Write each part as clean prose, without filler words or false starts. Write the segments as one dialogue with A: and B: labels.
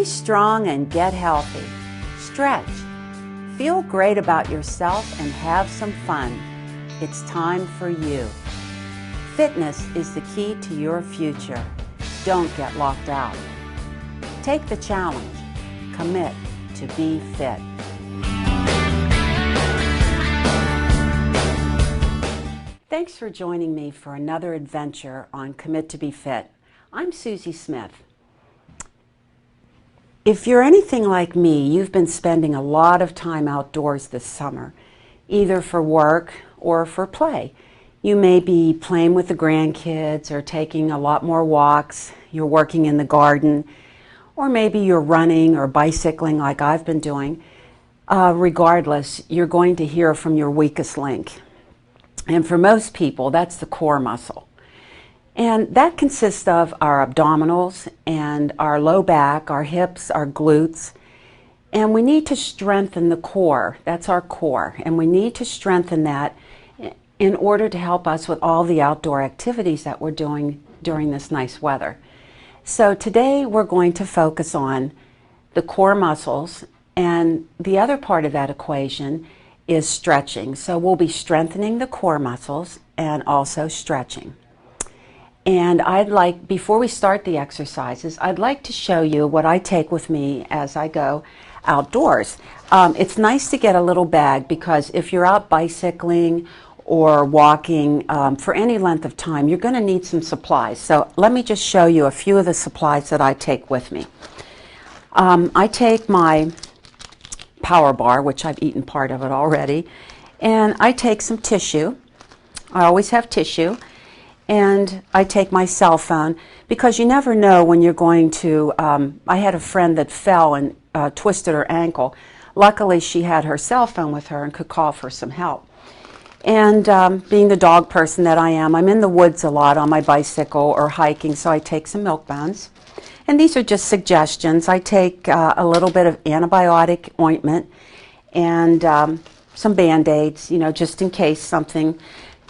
A: Be strong and get healthy. Stretch. Feel great about yourself and have some fun. It's time for you. Fitness is the key to your future. Don't get locked out. Take the challenge. Commit to be fit. Thanks for joining me for another adventure on Commit to be Fit. I'm Susie Smith. If you're anything like me, you've been spending a lot of time outdoors this summer, either for work or for play. You may be playing with the grandkids or taking a lot more walks. You're working in the garden, or maybe you're running or bicycling like I've been doing. Regardless, you're going to hear from your weakest link. And for most people, that's the core muscle. And that consists of our abdominals and our low back, our hips, our glutes. And we need to strengthen the core. That's our core. And we need to strengthen that in order to help us with all the outdoor activities that we're doing during this nice weather. So today we're going to focus on the core muscles, and the other part of that equation is stretching. So we'll be strengthening the core muscles and also stretching. And before we start the exercises, I'd like to show you what I take with me as I go outdoors. It's nice to get a little bag because if you're out bicycling or walking for any length of time, you're going to need some supplies. So let me just show you a few of the supplies that I take with me. I take my Power Bar, which I've eaten part of it already, and I take some tissue. I always have tissue, and I take my cell phone because you never know when you're going to. I had a friend that fell and twisted her ankle. Luckily, she had her cell phone with her and could call for some help. And being the dog person that I am, I'm in the woods a lot on my bicycle or hiking, so I take some Milk-Bones. And these are just suggestions. I take a little bit of antibiotic ointment and some Band-Aids, just in case something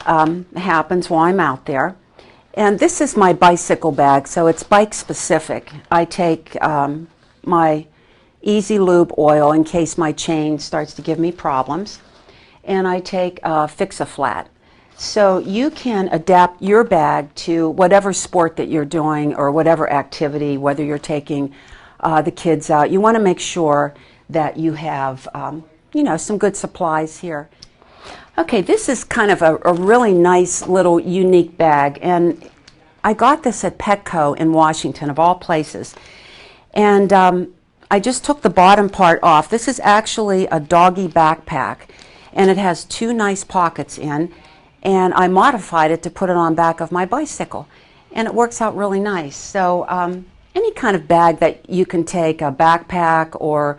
A: happens while I'm out there. And this is my bicycle bag, so it's bike specific. I take my Easy Lube oil in case my chain starts to give me problems. And I take Fix-A-Flat. So you can adapt your bag to whatever sport that you're doing or whatever activity, whether you're taking the kids out. You want to make sure that you have, some good supplies here. Okay, this is kind of a really nice little unique bag, and I got this at Petco in Washington, of all places. And I just took the bottom part off. This is actually a doggy backpack, and it has two nice pockets in. And I modified it to put it on back of my bicycle. And it works out really nice. So any kind of bag that you can take, a backpack or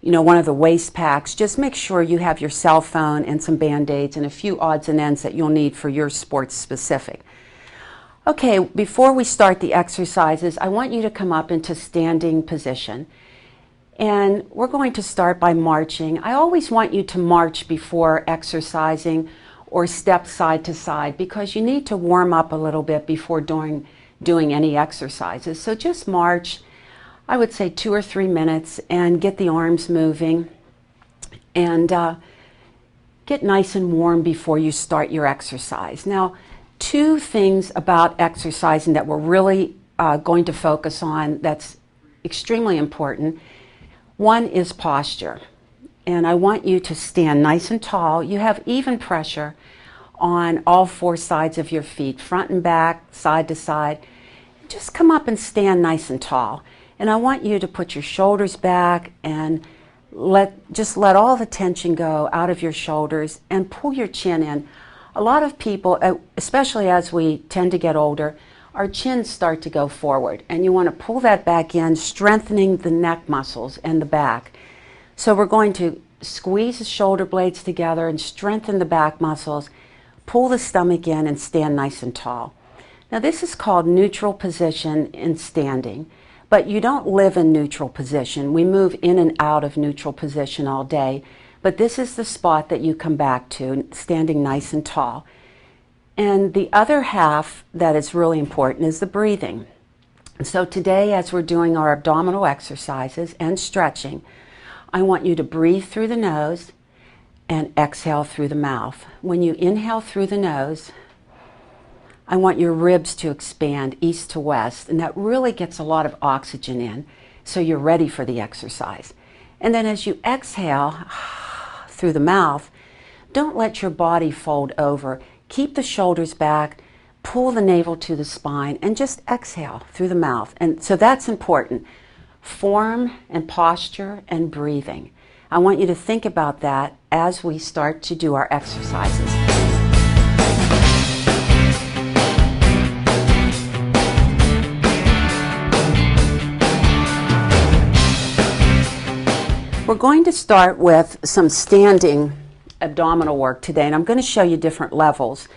A: one of the waist packs, just make sure you have your cell phone and some Band-Aids and a few odds and ends that you'll need for your sport specific. Okay, before we start the exercises, I want you to come up into standing position. And we're going to start by marching. I always want you to march before exercising or step side to side because you need to warm up a little bit before doing any exercises. So just march, I would say 2 or 3 minutes, and get the arms moving and get nice and warm before you start your exercise. Now, 2 things about exercising that we're really going to focus on that's extremely important. One is posture. And I want you to stand nice and tall. You have even pressure on all 4 sides of your feet, front and back, side to side. Just come up and stand nice and tall. And I want you to put your shoulders back and just let all the tension go out of your shoulders and pull your chin in. A lot of people, especially as we tend to get older, our chins start to go forward. And you want to pull that back in, strengthening the neck muscles and the back. So we're going to squeeze the shoulder blades together and strengthen the back muscles, pull the stomach in, and stand nice and tall. Now this is called neutral position in standing, but you don't live in neutral position. We move in and out of neutral position all day, but this is the spot that you come back to, standing nice and tall. And the other half that is really important is the breathing. So today, as we're doing our abdominal exercises and stretching, I want you to breathe through the nose and exhale through the mouth. When you inhale through the nose, I want your ribs to expand east to west, and that really gets a lot of oxygen in, so you're ready for the exercise. And then as you exhale through the mouth, don't let your body fold over. Keep the shoulders back, pull the navel to the spine, and just exhale through the mouth. And so that's important. Form and posture and breathing. I want you to think about that as we start to do our exercises. We're going to start with some standing abdominal work today, and I'm going to show you different levels.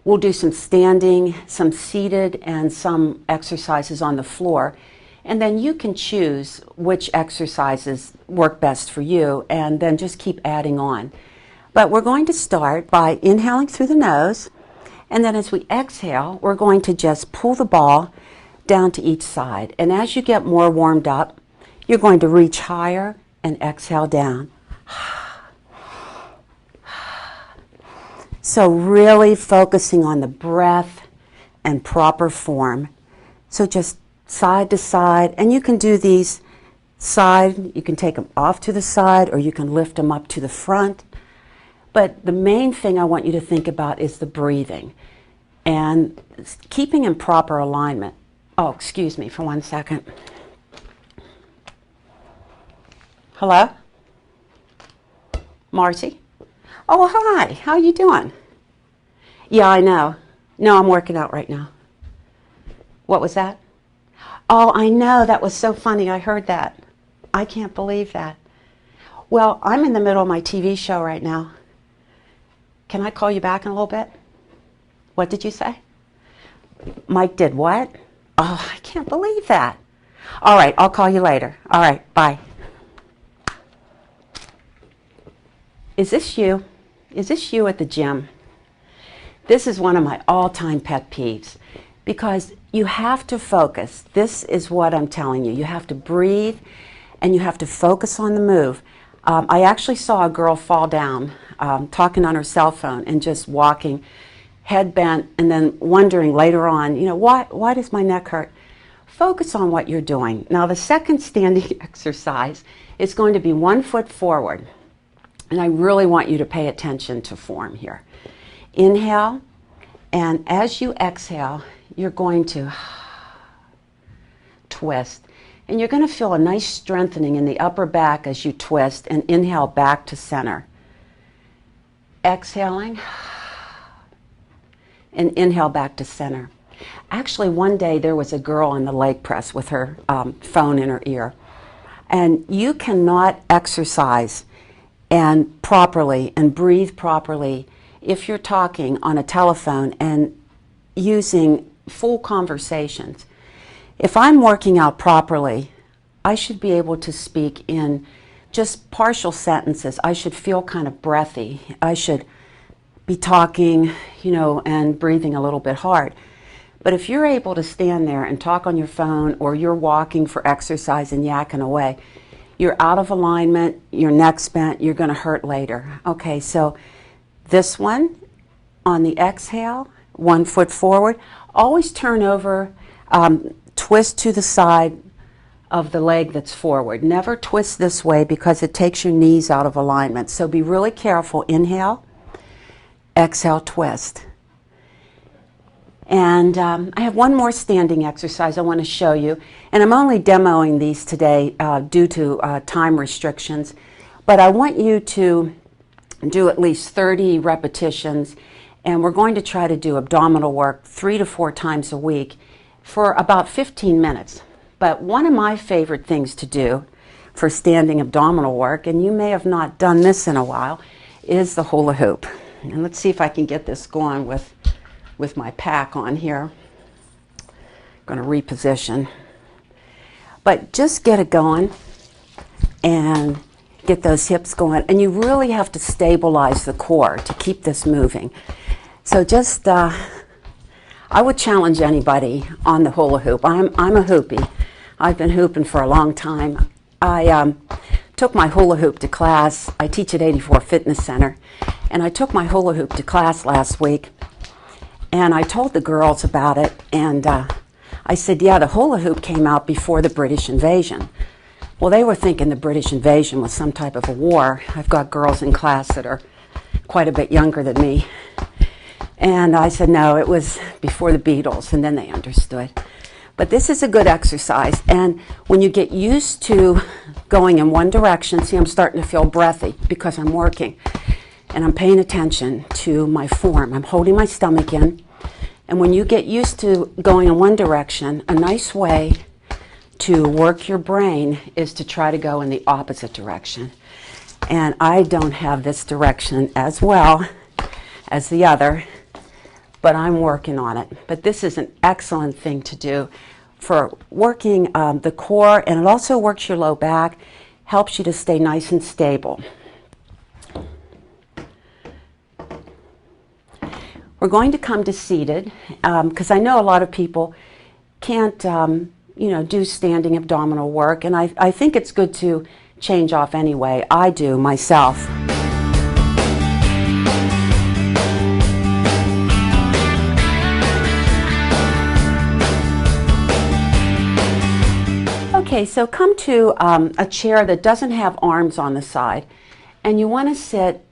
A: We'll do some standing, some seated, and some exercises on the floor. And then you can choose which exercises work best for you, and then just keep adding on. But we're going to start by inhaling through the nose, and then as we exhale, we're going to just pull the ball down to each side. And as you get more warmed up, you're going to reach higher and exhale down. So really focusing on the breath and proper form. So just side to side, and you can do these side, you can take them off to the side, or you can lift them up to the front. But the main thing I want you to think about is the breathing and keeping in proper alignment. Oh, excuse me for 1 second. Hello? Marcy? Oh, hi. How are you doing? Yeah, I know. No, I'm working out right now. What was that? Oh, I know. That was so funny. I heard that. I can't believe that. Well, I'm in the middle of my TV show right now. Can I call you back in a little bit? What did you say? Mike did what? Oh, I can't believe that. All right, I'll call you later. All right, bye. Is this you? Is this you at the gym? This is one of my all-time pet peeves because you have to focus. This is what I'm telling you. You have to breathe and you have to focus on the move. I actually saw a girl fall down talking on her cell phone and just walking, head bent, and then wondering later on, you know, why does my neck hurt? Focus on what you're doing. Now the second standing exercise is going to be 1 foot forward. And I really want you to pay attention to form here. Inhale, and as you exhale, you're going to twist. And you're going to feel a nice strengthening in the upper back as you twist and inhale back to center. Exhaling, and inhale back to center. Actually, one day there was a girl on the leg press with her phone in her ear. And you cannot exercise and properly and breathe properly if you're talking on a telephone and using full conversations. If I'm working out properly, I should be able to speak in just partial sentences. I should feel kind of breathy. I should be talking, you know, and breathing a little bit hard. But if you're able to stand there and talk on your phone, or you're walking for exercise and yakking away, you're out of alignment, your neck's bent, you're going to hurt later. Okay, so this one, on the exhale, 1 foot forward, always turn over, twist to the side of the leg that's forward. Never twist this way because it takes your knees out of alignment. So be really careful. Inhale, exhale, twist. And I have one more standing exercise I want to show you. And I'm only demoing these today due to time restrictions. But I want you to do at least 30 repetitions. And we're going to try to do abdominal work 3 to 4 times a week for about 15 minutes. But one of my favorite things to do for standing abdominal work, and you may have not done this in a while, is the hula hoop. And let's see if I can get this going with my pack on here. I'm going to reposition. But just get it going and get those hips going. And you really have to stabilize the core to keep this moving. So just, I I would challenge anybody on the hula hoop. I'm a hoopie. I've been hooping for a long time. I took my hula hoop to class. I teach at 84 Fitness Center, and I took my hula hoop to class last week, and I told the girls about it, and I said, yeah, the hula hoop came out before the British invasion. Well, they were thinking the British invasion was some type of a war. I've got girls in class that are quite a bit younger than me. And I said, no, it was before the Beatles, and then they understood. But this is a good exercise, and when you get used to going in one direction, see, I'm starting to feel breathy because I'm working, and I'm paying attention to my form. I'm holding my stomach in, and when you get used to going in one direction, a nice way to work your brain is to try to go in the opposite direction. And I don't have this direction as well as the other, but I'm working on it. But this is an excellent thing to do for working the core, and it also works your low back, helps you to stay nice and stable. We're going to come to seated, because I know a lot of people can't do standing abdominal work, and I think it's good to change off anyway. I do myself. Okay, so come to a chair that doesn't have arms on the side, and you want to sit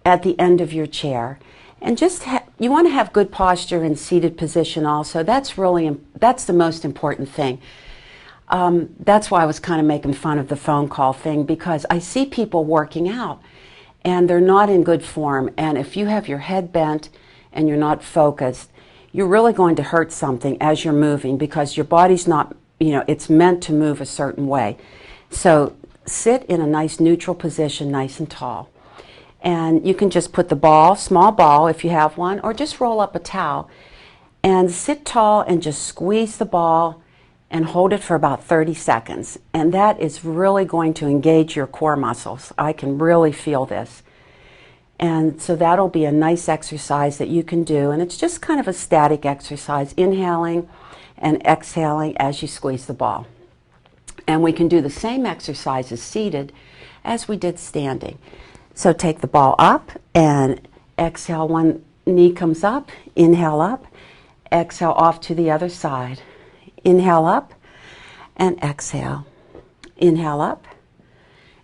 A: at the end of your chair, and just you want to have good posture in seated position also. That's the most important thing. That's why I was kind of making fun of the phone call thing, because I see people working out and they're not in good form, and if you have your head bent and you're not focused, you're really going to hurt something as you're moving, because your body's not, it's meant to move a certain way. So sit in a nice neutral position, nice and tall. And you can just put the ball, small ball if you have one, or just roll up a towel and sit tall and just squeeze the ball and hold it for about 30 seconds. And that is really going to engage your core muscles. I can really feel this. And so that'll be a nice exercise that you can do. And it's just kind of a static exercise, inhaling and exhaling as you squeeze the ball. And we can do the same exercises seated as we did standing. So take the ball up and exhale, one knee comes up, inhale up, exhale off to the other side. Inhale up and exhale. Inhale up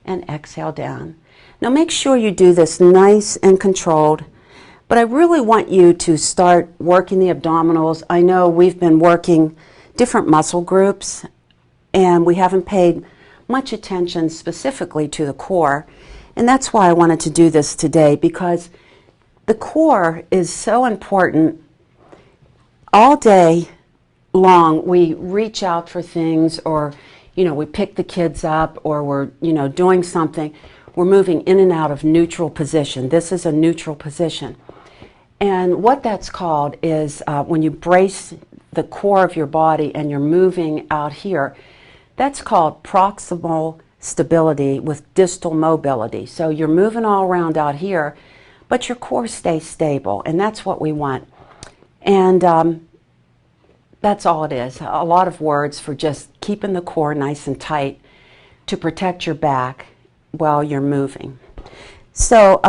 A: and exhale down. Now make sure you do this nice and controlled, but I really want you to start working the abdominals. I know we've been working different muscle groups, and we haven't paid much attention specifically to the core. And that's why I wanted to do this today, because the core is so important. All day long we reach out for things, or we pick the kids up, or we're doing something. We're moving in and out of neutral position. This is a neutral position. And what that's called is when you brace the core of your body and you're moving out here, that's called proximal stability with distal mobility. So you're moving all around out here, but your core stays stable, and that's what we want. And that's all it is. A lot of words for just keeping the core nice and tight to protect your back while you're moving. So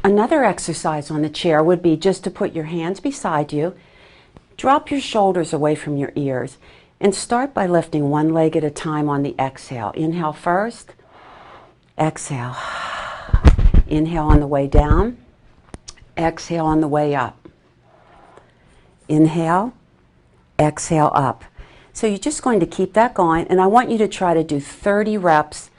A: another exercise on the chair would be just to put your hands beside you, drop your shoulders away from your ears, and start by lifting one leg at a time on the exhale. Inhale first, exhale. Inhale on the way down, exhale on the way up. Inhale, exhale up. So you're just going to keep that going, and I want you to try to do 30 reps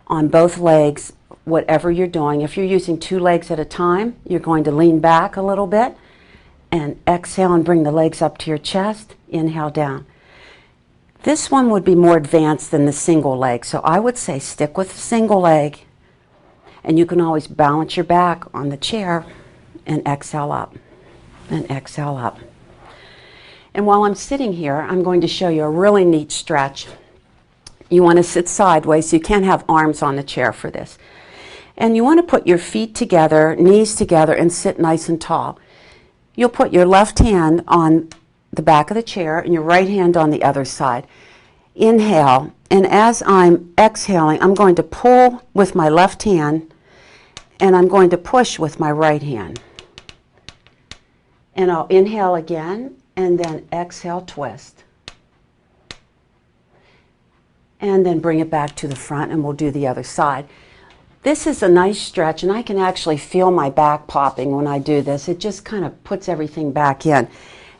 A: on both legs, whatever you're doing. If you're using 2 legs at a time, you're going to lean back a little bit and exhale and bring the legs up to your chest. Inhale down. This one would be more advanced than the single leg, so I would say stick with the single leg, and you can always balance your back on the chair and exhale up and exhale up. And while I'm sitting here, I'm going to show you a really neat stretch. You want to sit sideways, so you can't have arms on the chair for this. And you want to put your feet together, knees together, and sit nice and tall. you'll put your left hand on the back of the chair and your right hand on the other side. Inhale, and as I'm exhaling, I'm going to pull with my left hand and I'm going to push with my right hand. And I'll inhale again and then exhale, twist. And then bring it back to the front and we'll do the other side. This is a nice stretch and I can actually feel my back popping when I do this. It just kind of puts everything back in.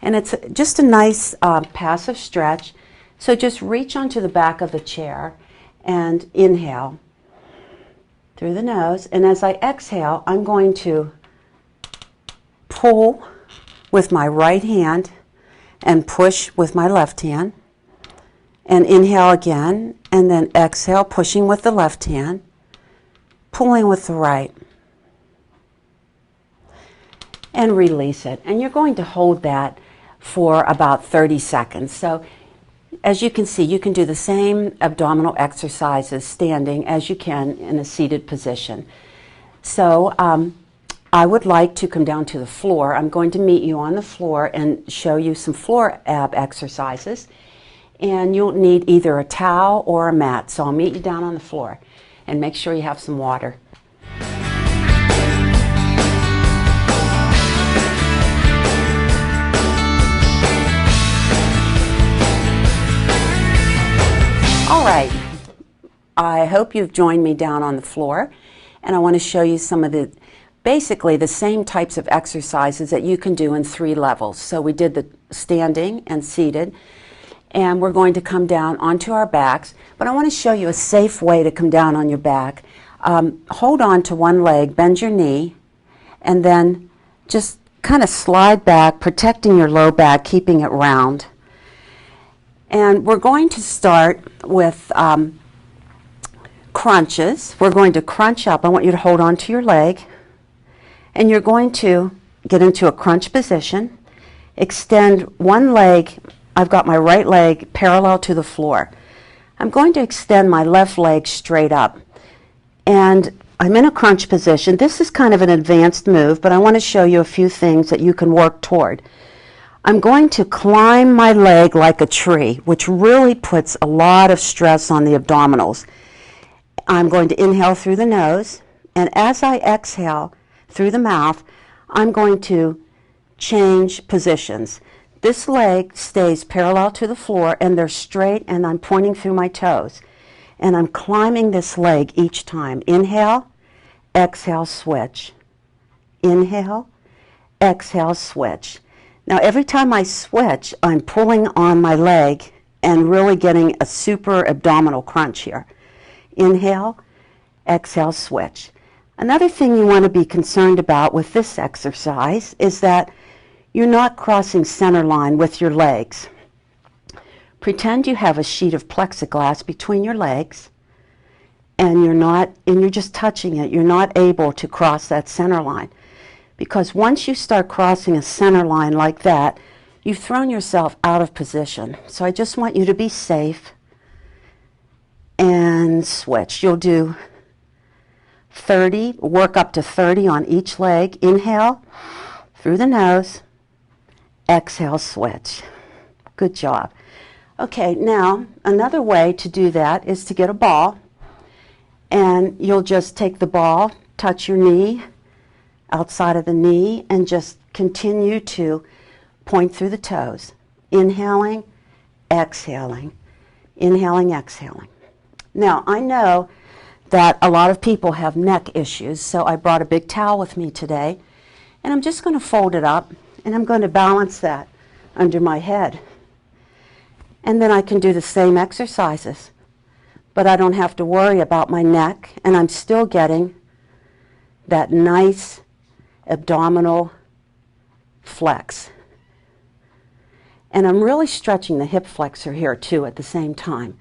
A: And it's just a nice passive stretch. So just reach onto the back of the chair and inhale through the nose. And as I exhale, I'm going to pull with my right hand and push with my left hand. And inhale again, and then exhale, pushing with the left hand, pulling with the right. And release it. And you're going to hold that for about 30 seconds. So as you can see, you can do the same abdominal exercises standing as you can in a seated position. So I would like to come down to the floor. I'm going to meet you on the floor and show you some floor ab exercises. And you'll need either a towel or a mat. So I'll meet you down on the floor. And make sure you have some water. All right. I hope you've joined me down on the floor. And I want to show you some of the, basically the same types of exercises that you can do in 3 levels. So we did the standing and seated. And we're going to come down onto our backs, but I want to show you a safe way to come down on your back. Hold on to one leg, bend your knee, and then just kind of slide back, protecting your low back, keeping it round. And we're going to start with crunches. We're going to crunch up. I want you to hold on to your leg, and you're going to get into a crunch position, extend one leg. I've got my right leg parallel to the floor. I'm going to extend my left leg straight up. And I'm in a crunch position. This is kind of an advanced move, but I want to show you a few things that you can work toward. I'm going to climb my leg like a tree, which really puts a lot of stress on the abdominals. I'm going to inhale through the nose, and as I exhale through the mouth, I'm going to change positions. This leg stays parallel to the floor and they're straight and I'm pointing through my toes. And I'm climbing this leg each time. Inhale, exhale, switch. Inhale, exhale, switch. Now every time I switch, I'm pulling on my leg and really getting a super abdominal crunch here. Inhale, exhale, switch. Another thing you want to be concerned about with this exercise is that you're not crossing center line with your legs. Pretend you have a sheet of plexiglass between your legs and you're just touching it. You're not able to cross that center line. Because once you start crossing a center line like that, you've thrown yourself out of position. So I just want you to be safe and switch. You'll do 30, work up to 30 on each leg. Inhale through the nose. Exhale, switch. Good job. Okay, now another way to do that is to get a ball, and you'll just take the ball, touch your knee, outside of the knee, and just continue to point through the toes. Inhaling, exhaling, inhaling, exhaling. Now, I know that a lot of people have neck issues, so I brought a big towel with me today, and I'm just going to fold it up. And I'm going to balance that under my head. And then I can do the same exercises. But I don't have to worry about my neck. And I'm still getting that nice abdominal flex. And I'm really stretching the hip flexor here too at the same time.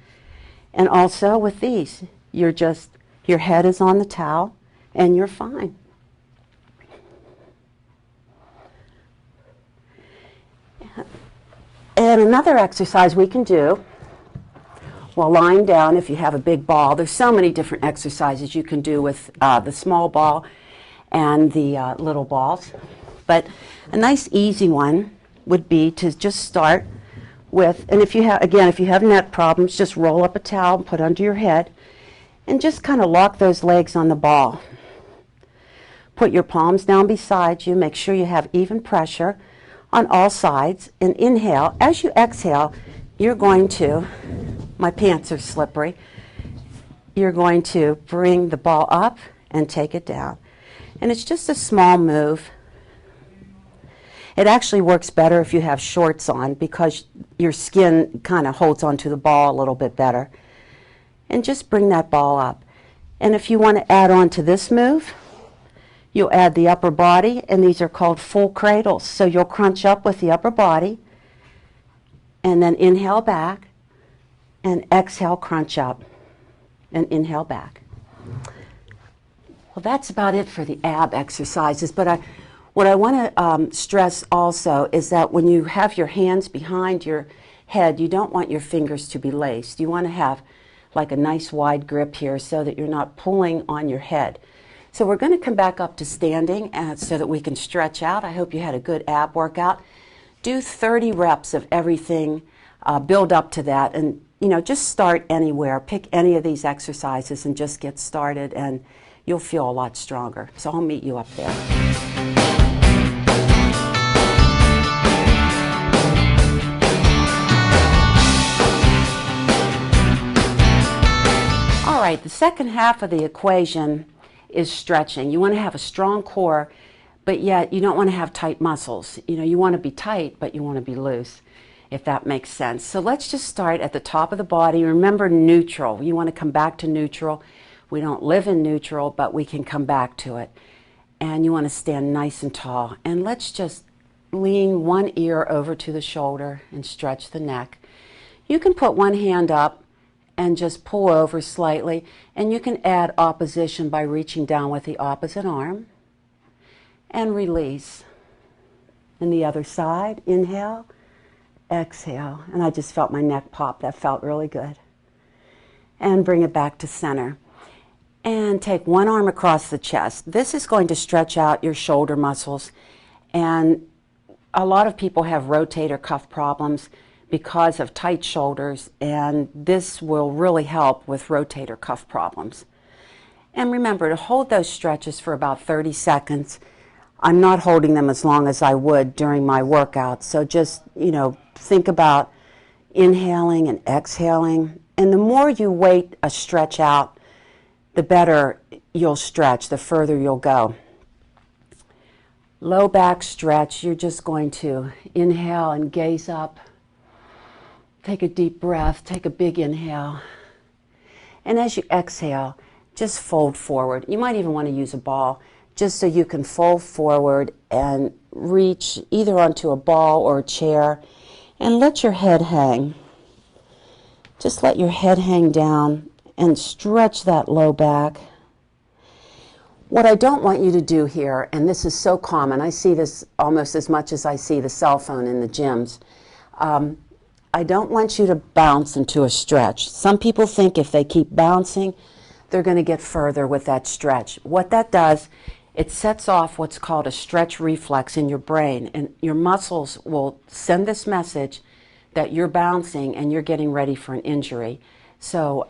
A: And also with these, your head is on the towel and you're fine. And another exercise we can do while lying down, if you have a big ball, there's so many different exercises you can do with the small ball and the little balls. But a nice easy one would be to just start with, and if you have, again, if you have neck problems, just roll up a towel and put under your head and just kind of lock those legs on the ball. Put your palms down beside you. Make sure you have even pressure on all sides, and inhale. As you exhale, you're going to, my pants are slippery, you're going to bring the ball up and take it down. And it's just a small move. It actually works better if you have shorts on because your skin kind of holds onto the ball a little bit better. And just bring that ball up. And if you want to add on to this move, you'll add the upper body, and these are called full cradles. So you'll crunch up with the upper body, and then inhale back, and exhale, crunch up, and inhale back. Well, that's about it for the ab exercises, but what I want to stress also is that when you have your hands behind your head, you don't want your fingers to be laced. You want to have like a nice wide grip here so that you're not pulling on your head. So we're going to come back up to standing so that we can stretch out. I hope you had a good ab workout. Do 30 reps of everything, build up to that, and just start anywhere. Pick any of these exercises and just get started, and you'll feel a lot stronger. So I'll meet you up there. All right, the second half of the equation is stretching. You want to have a strong core, but yet you don't want to have tight muscles. You want to be tight, but you want to be loose, if that makes sense. So let's just start at the top of the body. Remember neutral. You want to come back to neutral. We don't live in neutral, but we can come back to it. And you want to stand nice and tall. And let's just lean one ear over to the shoulder and stretch the neck. You can put one hand up and just pull over slightly, and you can add opposition by reaching down with the opposite arm and release. And the other side, inhale, exhale, and I just felt my neck pop. That felt really good. And bring it back to center. And take one arm across the chest. This is going to stretch out your shoulder muscles, and a lot of people have rotator cuff problems because of tight shoulders, and this will really help with rotator cuff problems. And remember to hold those stretches for about 30 seconds. I'm not holding them as long as I would during my workout, so just, think about inhaling and exhaling. And the more you wait a stretch out, the better you'll stretch, the further you'll go. Low back stretch, you're just going to inhale and gaze up. Take a deep breath, take a big inhale. And as you exhale, just fold forward. You might even want to use a ball just so you can fold forward and reach either onto a ball or a chair and let your head hang. Just let your head hang down and stretch that low back. What I don't want you to do here, and this is so common, I see this almost as much as I see the cell phone in the gyms, I don't want you to bounce into a stretch. Some people think if they keep bouncing, they're going to get further with that stretch. What that does, it sets off what's called a stretch reflex in your brain, and your muscles will send this message that you're bouncing and you're getting ready for an injury. So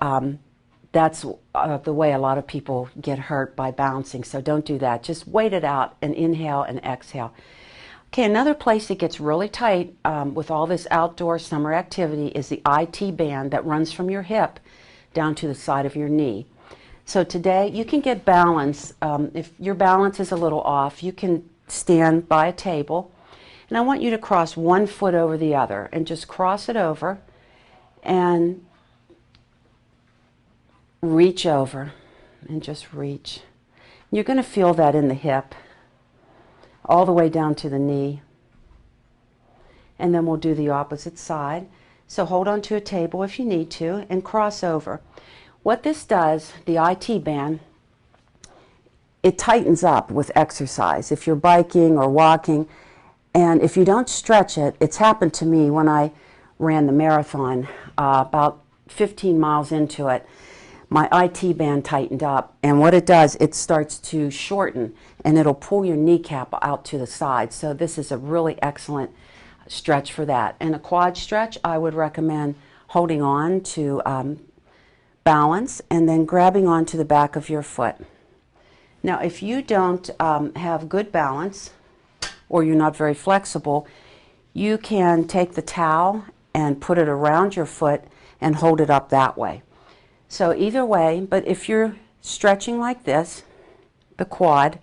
A: that's the way a lot of people get hurt, by bouncing. So don't do that. Just wait it out and inhale and exhale. Okay, another place it gets really tight with all this outdoor summer activity is the IT band that runs from your hip down to the side of your knee. So today you can get balance. If your balance is a little off, you can stand by a table, and I want you to cross one foot over the other and just cross it over and reach over and just reach. You're going to feel that in the hip all the way down to the knee. And then we'll do the opposite side. So hold on to a table if you need to and cross over. What this does, the IT band, it tightens up with exercise. If you're biking or walking, and if you don't stretch it, it's happened to me when I ran the marathon about 15 miles into it. my IT band tightened up, and what it does, it starts to shorten, and it'll pull your kneecap out to the side. So this is a really excellent stretch for that. And a quad stretch, I would recommend holding on to balance and then grabbing onto the back of your foot. Now, if you don't have good balance or you're not very flexible, you can take the towel and put it around your foot and hold it up that way. So either way, but if you're stretching like this, the quad,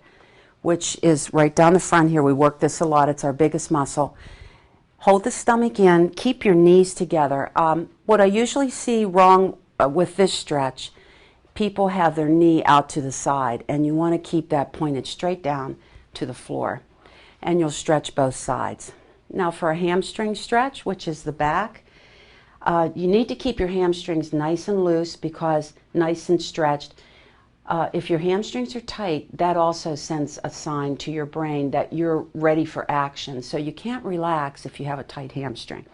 A: which is right down the front here, we work this a lot, it's our biggest muscle. Hold the stomach in, keep your knees together. What I usually see wrong with this stretch, people have their knee out to the side, and you want to keep that pointed straight down to the floor. And you'll stretch both sides. Now for a hamstring stretch, which is the back, you need to keep your hamstrings nice and loose, because nice and stretched. If your hamstrings are tight, that also sends a sign to your brain that you're ready for action. So you can't relax if you have a tight hamstring.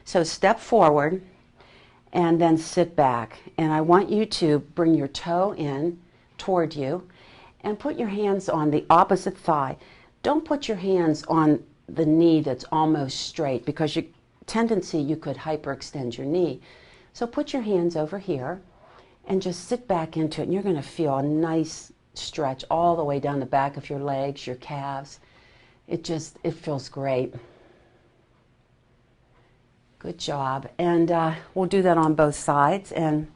A: So step forward and then sit back. And I want you to bring your toe in toward you and put your hands on the opposite thigh. Don't put your hands on the knee that's almost straight, because your tendency, you could hyperextend your knee. So put your hands over here and just sit back into it, and you're going to feel a nice stretch all the way down the back of your legs, your calves. It feels great. Good job. And we'll do that on both sides, and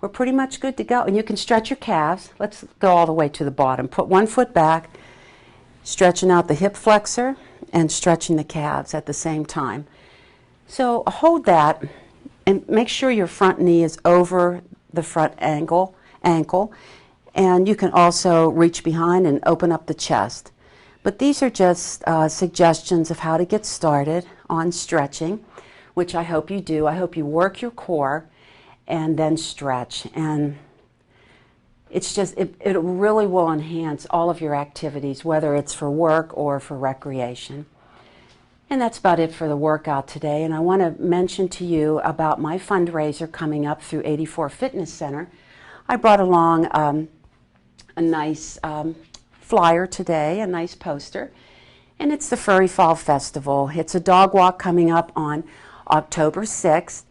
A: we're pretty much good to go. And you can stretch your calves. Let's go all the way to the bottom. Put one foot back, stretching out the hip flexor and stretching the calves at the same time. So hold that and make sure your front knee is over the front ankle, and you can also reach behind and open up the chest. But these are just suggestions of how to get started on stretching, which I hope you do. I hope you work your core and then stretch. And it's just, it really will enhance all of your activities, whether it's for work or for recreation. And that's about it for the workout today. And I want to mention to you about my fundraiser coming up through 84 Fitness Center. I brought along a nice flyer today, a nice poster. And it's the Furry Fall Festival. It's a dog walk coming up on October 6th.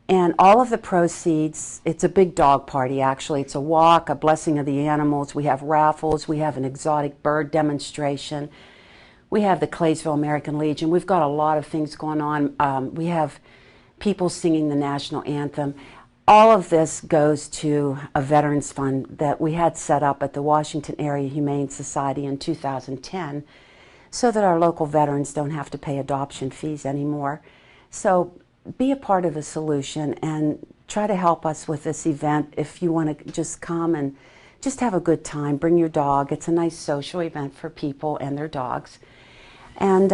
A: And all of the proceeds, it's a big dog party actually. It's a walk, a blessing of the animals. We have raffles. We have an exotic bird demonstration. We have the Claysville American Legion. We've got a lot of things going on. We have people singing the national anthem. All of this goes to a veterans fund that we had set up at the Washington Area Humane Society in 2010 so that our local veterans don't have to pay adoption fees anymore. So be a part of the solution and try to help us with this event. If you want to just come and just have a good time, bring your dog. It's a nice social event for people and their dogs. And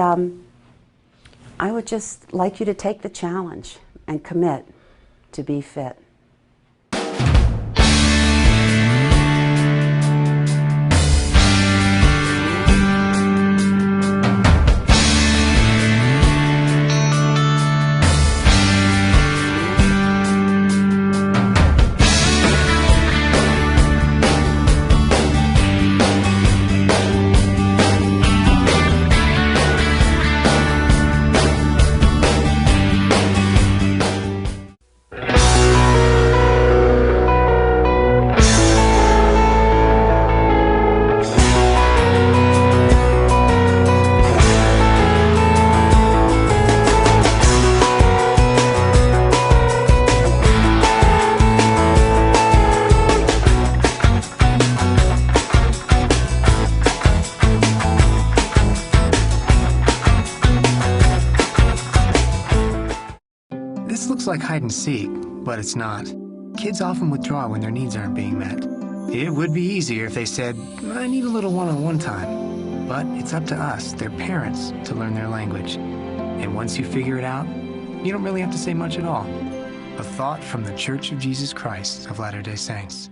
A: I would just like you to take the challenge and commit to be fit.
B: This looks like hide and seek, but it's not. Kids often withdraw when their needs aren't being met. It would be easier if they said, I need a little one-on-one time. But it's up to us, their parents, to learn their language. And once you figure it out, you don't really have to say much at all. A thought from the Church of Jesus Christ of Latter-day Saints.